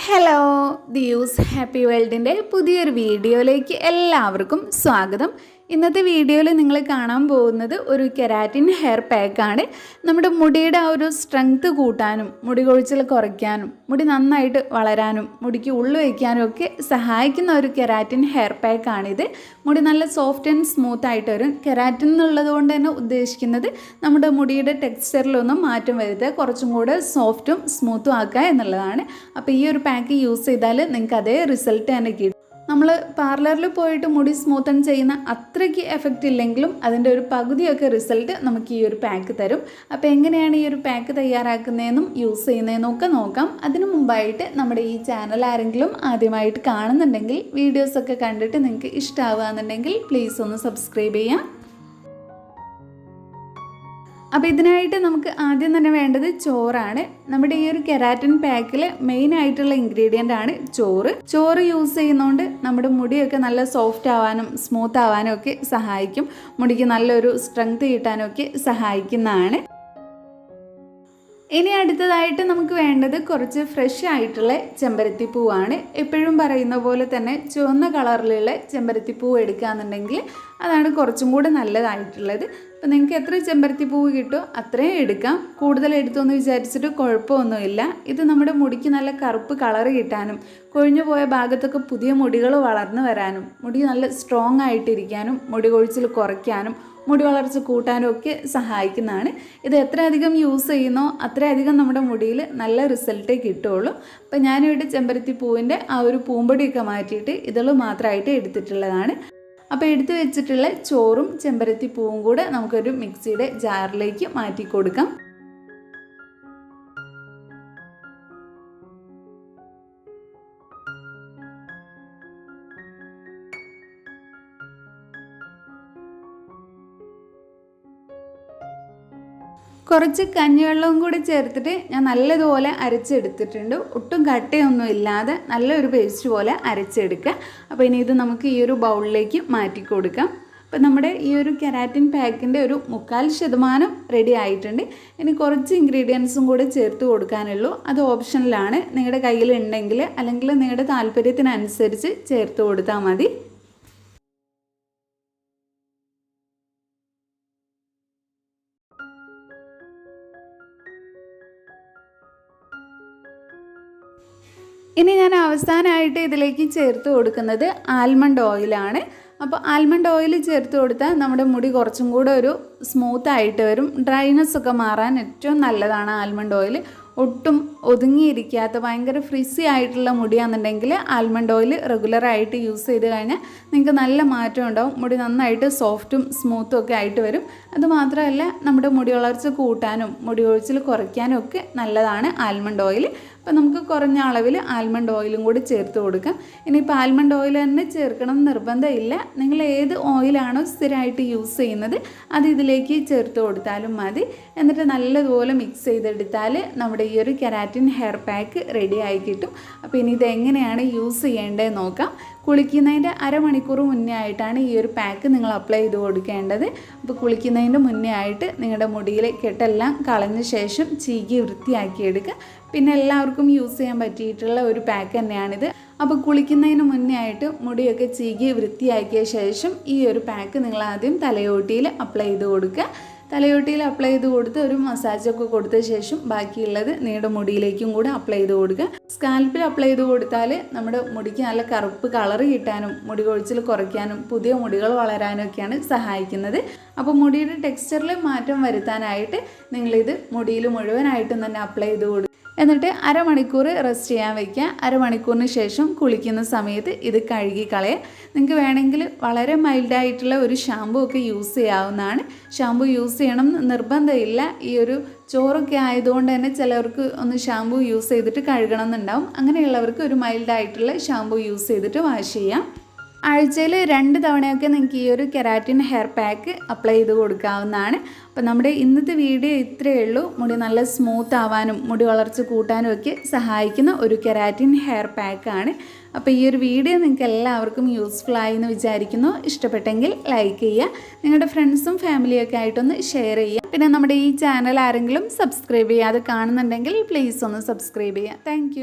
Hello ദിയൂസ് happy വേൾഡിൻ്റെ പുതിയൊരു വീഡിയോയിലേക്ക് എല്ലാവർക്കും സ്വാഗതം. ഇന്നത്തെ വീഡിയോയിൽ നിങ്ങൾ കാണാൻ പോകുന്നത് ഒരു കെരാറ്റിൻ ഹെയർ പാക്കാണ്. നമ്മുടെ മുടിയുടെ ആ ഒരു സ്ട്രെങ്ത് കൂട്ടാനും മുടി കൊഴിച്ചിൽ കുറയ്ക്കാനും മുടി നന്നായിട്ട് വളരാനും മുടിക്ക് ഉള്ളു വയ്ക്കാനും ഒക്കെ സഹായിക്കുന്ന ഒരു കെരാറ്റിൻ ഹെയർ പാക്കാണിത്. മുടി നല്ല സോഫ്റ്റ് ആൻഡ് സ്മൂത്ത് ആയിട്ട് വരും. കെരാറ്റിൻ എന്നുള്ളത് കൊണ്ട് തന്നെ ഉദ്ദേശിക്കുന്നത് നമ്മുടെ മുടിയുടെ ടെക്സ്ചറിലൊന്നും മാറ്റം വരുത്തുക, കുറച്ചും കൂടെ സോഫ്റ്റും സ്മൂത്തും ആക്കുക എന്നുള്ളതാണ്. അപ്പോൾ ഈ ഒരു പാക്ക് യൂസ് ചെയ്താൽ നിങ്ങൾക്ക് അതേ റിസൾട്ട് തന്നെ കിട്ടും. നമ്മൾ പാർലറിൽ പോയിട്ട് മുടി സ്മൂത്തൻ ചെയ്യുന്ന അത്രയ്ക്ക് എഫക്റ്റ് ഇല്ലെങ്കിലും അതിൻ്റെ ഒരു പകുതിയൊക്കെ റിസൾട്ട് നമുക്ക് ഈ ഒരു പാക്ക് തരും. അപ്പോൾ എങ്ങനെയാണ് ഈ ഒരു പാക്ക് തയ്യാറാക്കുന്നതെന്നും യൂസ് ചെയ്യുന്നതെന്നും ഒക്കെ നോക്കാം. അതിനു മുമ്പായിട്ട് നമ്മുടെ ഈ ചാനൽ ആരെങ്കിലും ആദ്യമായിട്ട് കാണുന്നുണ്ടെങ്കിൽ വീഡിയോസൊക്കെ കണ്ടിട്ട് നിങ്ങൾക്ക് ഇഷ്ടമാവുകയെന്നുണ്ടെങ്കിൽ പ്ലീസ് ഒന്ന് സബ്സ്ക്രൈബ് ചെയ്യാം. അപ്പോൾ ഇതിനായിട്ട് നമുക്ക് ആദ്യം തന്നെ വേണ്ടത് ചോറാണ്. നമ്മുടെ ഈ ഒരു കെരാറ്റിൻ പാക്കിൽ മെയിൻ ആയിട്ടുള്ള ഇൻഗ്രീഡിയൻ്റ് ആണ് ചോറ് യൂസ് ചെയ്യുന്നതുകൊണ്ട് നമ്മുടെ മുടിയൊക്കെ നല്ല സോഫ്റ്റ് ആവാനും സ്മൂത്ത് ആവാനും ഒക്കെ സഹായിക്കും. മുടിക്ക് നല്ലൊരു സ്ട്രെങ്ത് കിട്ടാനും ഒക്കെ സഹായിക്കുന്നതാണ്. ഇനി അടുത്തതായിട്ട് നമുക്ക് വേണ്ടത് കുറച്ച് ഫ്രഷ് ആയിട്ടുള്ള ചെമ്പരത്തിപ്പൂവാണ്. എപ്പോഴും പറയുന്ന പോലെ തന്നെ ചുവന്ന കളറിലുള്ള ചെമ്പരത്തിപ്പൂവ് എടുക്കുകയെന്നുണ്ടെങ്കിൽ അതാണ് കുറച്ചും കൂടെ നല്ലതായിട്ടുള്ളത്. അപ്പോൾ നിങ്ങൾക്ക് എത്ര ചെമ്പരത്തിപ്പൂവ് കിട്ടുമോ അത്രയും എടുക്കാം. കൂടുതൽ എടുത്തോന്ന് വിചാരിച്ചിട്ട് കുഴപ്പമൊന്നുമില്ല. ഇത് നമ്മുടെ മുടിക്ക് നല്ല കറുപ്പ് കളറ് കിട്ടാനും കൊഴിഞ്ഞു പോയ ഭാഗത്തൊക്കെ പുതിയ മുടികൾ വളർന്നു വരാനും മുടി നല്ല സ്ട്രോങ് ആയിട്ടിരിക്കാനും മുടി കൊഴിച്ചിൽ കുറയ്ക്കാനും മുടി വളർച്ച കൂട്ടാനും ഒക്കെ സഹായിക്കുന്നതാണ്. ഇത് എത്ര അധികം യൂസ് ചെയ്യുന്നോ അത്രയധികം നമ്മുടെ മുടിയിൽ നല്ല റിസൾട്ടേ കിട്ടുള്ളൂ. അപ്പോൾ ഞാനിവിടെ ചെമ്പരത്തി പൂവിൻ്റെ ആ ഒരു പൂമ്പൊടിയൊക്കെ മാറ്റിയിട്ട് ഇതൾ മാത്രമായിട്ട് എടുത്തിട്ടുള്ളതാണ്. അപ്പോൾ എടുത്തു വെച്ചിട്ടുള്ള ചോറും ചെമ്പരത്തി പൂവും കൂടെ നമുക്കൊരു മിക്സിയുടെ ജാറിലേക്ക് മാറ്റി കൊടുക്കാം. കുറച്ച് കഞ്ഞിവെള്ളവും കൂടി ചേർത്തിട്ട് ഞാൻ നല്ലതുപോലെ അരച്ചെടുത്തിട്ടുണ്ട്. ഒട്ടും കട്ടയൊന്നും ഇല്ലാതെ നല്ലൊരു പേസ്റ്റ് പോലെ അരച്ചെടുക്കുക. അപ്പോൾ ഇനി ഇത് നമുക്ക് ഈ ഒരു ബൗളിലേക്ക് മാറ്റി കൊടുക്കാം. അപ്പോൾ നമ്മുടെ ഈ ഒരു കെരാറ്റിൻ പാക്കിൻ്റെ ഒരു 40% റെഡി ആയിട്ടുണ്ട്. ഇനി കുറച്ച് ഇൻഗ്രീഡിയൻസും കൂടെ ചേർത്ത് കൊടുക്കാനുള്ളൂ. അത് ഓപ്ഷനിലാണ്. നിങ്ങളുടെ കയ്യിലുണ്ടെങ്കിൽ അല്ലെങ്കിൽ നിങ്ങളുടെ താല്പര്യത്തിനനുസരിച്ച് ചേർത്ത് കൊടുത്താൽ മതി. ഇനി ഞാൻ അവസാനമായിട്ട് ഇതിലേക്ക് ചേർത്ത് കൊടുക്കുന്നത് ആൽമണ്ട് ഓയിലാണ്. അപ്പോൾ ആൽമണ്ട് ഓയിൽ ചേർത്ത് കൊടുത്താൽ നമ്മുടെ മുടി കുറച്ചും കൂടെ ഒരു സ്മൂത്ത് ആയിട്ട് വരും. ഡ്രൈനെസ് ഒക്കെ മാറാൻ ഏറ്റവും നല്ലതാണ് ആൽമണ്ട് ഓയിൽ. ഒട്ടും ഒതുങ്ങിയിരിക്കാത്ത ഭയങ്കര ഫ്രിസി ആയിട്ടുള്ള മുടിയാണെന്നുണ്ടെങ്കിൽ ആൽമണ്ട് ഓയിൽ റെഗുലറായിട്ട് യൂസ് ചെയ്ത് കഴിഞ്ഞാൽ നിങ്ങൾക്ക് നല്ല മാറ്റം ഉണ്ടാവും. മുടി നന്നായിട്ട് സോഫ്റ്റും സ്മൂത്തും ഒക്കെ ആയിട്ട് വരും. അതുമാത്രമല്ല നമ്മുടെ മുടി വളർച്ച കൂട്ടാനും മുടി കൊഴിച്ചിൽ കുറയ്ക്കാനും ഒക്കെ നല്ലതാണ് ആൽമണ്ട് ഓയിൽ. അപ്പോൾ നമുക്ക് കുറഞ്ഞ അളവിൽ ആൽമണ്ട് ഓയിലും കൂടി ചേർത്ത് കൊടുക്കാം. ഇനിയിപ്പോൾ ആൽമണ്ട് ഓയിൽ തന്നെ ചേർക്കണം നിർബന്ധമില്ല. നിങ്ങൾ ഏത് ഓയിലാണോ സ്ഥിരമായിട്ട് യൂസ് ചെയ്യുന്നത് അത് ഇതിലേക്ക് ചേർത്ത് കൊടുത്താലും മതി. എന്നിട്ട് നല്ലതുപോലെ മിക്സ് ചെയ്തെടുത്താൽ നമ്മുടെ ഈ ഒരു കെരാറ്റിൻ ഹെയർ പാക്ക് റെഡി ആയി കിട്ടും. അപ്പോൾ ഇനി ഇത് എങ്ങനെയാണ് യൂസ് ചെയ്യേണ്ടതെന്ന് നോക്കാം. കുളിക്കുന്നതിൻ്റെ അരമണിക്കൂർ മുന്നേ ആയിട്ടാണ് ഈ ഒരു പാക്ക് നിങ്ങൾ അപ്ലൈ ചെയ്ത് കൊടുക്കേണ്ടത്. അപ്പോൾ കുളിക്കുന്നതിൻ്റെ മുന്നേ ആയിട്ട് നിങ്ങളുടെ മുടിയിലെ കെട്ടെല്ലാം കളഞ്ഞ ശേഷം ചീകി വൃത്തിയാക്കിയെടുക്കുക. പിന്നെ എല്ലാവർക്കും യൂസ് ചെയ്യാൻ പറ്റിയിട്ടുള്ള ഒരു പാക്ക് തന്നെയാണിത്. അപ്പോൾ കുളിക്കുന്നതിന് മുന്നേ ആയിട്ട് മുടിയൊക്കെ ചീകി വൃത്തിയാക്കിയ ശേഷം ഈ ഒരു പാക്ക് നിങ്ങൾ ആദ്യം തലയോട്ടിയിൽ അപ്ലൈ ചെയ്ത് കൊടുക്കുക. തലയോട്ടിയിൽ അപ്ലൈ ചെയ്ത് കൊടുത്ത് ഒരു മസാജൊക്കെ കൊടുത്ത ശേഷം ബാക്കിയുള്ളത് നിങ്ങളുടെ മുടിയിലേക്കും കൂടെ അപ്ലൈ ചെയ്ത് കൊടുക്കുക. സ്കാൽപ്പിൽ അപ്ലൈ ചെയ്ത് കൊടുത്താൽ നമ്മുടെ മുടിക്ക് നല്ല കറുപ്പ് കളറ് കിട്ടാനും മുടി കൊഴിച്ചിൽ കുറയ്ക്കാനും പുതിയ മുടികൾ വളരാനും ഒക്കെയാണ് സഹായിക്കുന്നത്. അപ്പോൾ മുടിയുടെ ടെക്സ്ചറിൽ മാറ്റം വരുത്താനായിട്ട് നിങ്ങളിത് മുടിയിൽ മുഴുവനായിട്ടും തന്നെ അപ്ലൈ ചെയ്ത് കൊടുക്കുക. എന്നിട്ട് അരമണിക്കൂർ റെസ്റ്റ് ചെയ്യാൻ വയ്ക്കുക. അരമണിക്കൂറിന് ശേഷം കുളിക്കുന്ന സമയത്ത് ഇത് കഴുകി കളയുക. നിങ്ങൾക്ക് വേണമെങ്കിൽ വളരെ മൈൽഡായിട്ടുള്ള ഒരു ഷാമ്പൂ ഒക്കെ യൂസ് ചെയ്യാവുന്നതാണ്. ഷാമ്പൂ യൂസ് ചെയ്യണം നിർബന്ധമില്ല. ഈ ഒരു ചോറൊക്കെ ആയതുകൊണ്ട് തന്നെ ചിലവർക്ക് ഒന്ന് ഷാമ്പൂ യൂസ് ചെയ്തിട്ട് കഴുകണം എന്നുണ്ടാവും. അങ്ങനെയുള്ളവർക്ക് ഒരു മൈൽഡായിട്ടുള്ള ഷാമ്പൂ യൂസ് ചെയ്തിട്ട് വാഷ് ചെയ്യാം. ആഴ്ചയിൽ 2 തവണയൊക്കെ നിങ്ങൾക്ക് ഈ ഒരു കെരാറ്റിൻ ഹെയർ പാക്ക് അപ്ലൈ ചെയ്ത് കൊടുക്കാവുന്നതാണ്. അപ്പോൾ നമ്മുടെ ഇന്നത്തെ വീഡിയോ ഇത്രയേ ഉള്ളൂ. മുടി നല്ല സ്മൂത്ത് ആവാനും മുടി വളർച്ച കൂട്ടാനും ഒക്കെ സഹായിക്കുന്ന ഒരു കെരാറ്റിൻ ഹെയർ പാക്കാണ്. അപ്പോൾ ഈ ഒരു വീഡിയോ നിങ്ങൾക്ക് എല്ലാവർക്കും യൂസ്ഫുൾ ആയി എന്ന് വിചാരിക്കുന്നു. ഇഷ്ടപ്പെട്ടെങ്കിൽ ലൈക്ക് ചെയ്യുക. നിങ്ങളുടെ ഫ്രണ്ട്സും ഫാമിലിയൊക്കെ ആയിട്ടൊന്ന് ഷെയർ ചെയ്യുക. പിന്നെ നമ്മുടെ ഈ ചാനൽ ആരെങ്കിലും സബ്സ്ക്രൈബ് ചെയ്യാതെ കാണുന്നുണ്ടെങ്കിൽ പ്ലീസ് ഒന്ന് സബ്സ്ക്രൈബ് ചെയ്യുക. താങ്ക്